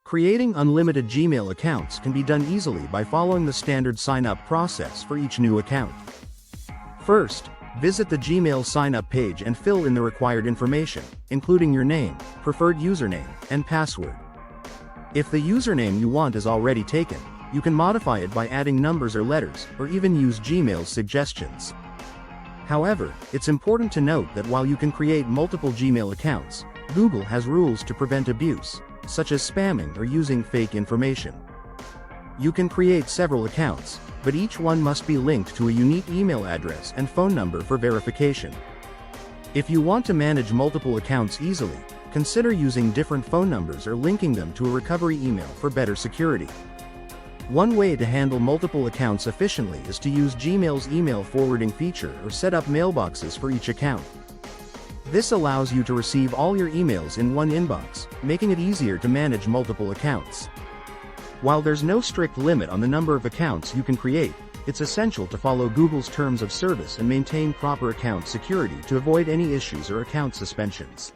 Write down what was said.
Creating unlimited Gmail accounts can be done easily by following the standard sign-up process for each new account. First, visit the Gmail sign-up page and fill in the required information, including your name, preferred username, and password. If the username you want is already taken, you can modify it by adding numbers or letters, or even use Gmail's suggestions. However, it's important to note that while you can create multiple Gmail accounts, Google has rules to prevent abuse, such as spamming or using fake information. You can create several accounts, but each one must be linked to a unique email address and phone number for verification. If you want to manage multiple accounts easily, consider using different phone numbers or linking them to a recovery email for better security. One way to handle multiple accounts efficiently is to use Gmail's email forwarding feature or set up mailboxes for each account. This allows you to receive all your emails in one inbox, making it easier to manage multiple accounts. While there's no strict limit on the number of accounts you can create, it's essential to follow Google's terms of service and maintain proper account security to avoid any issues or account suspensions.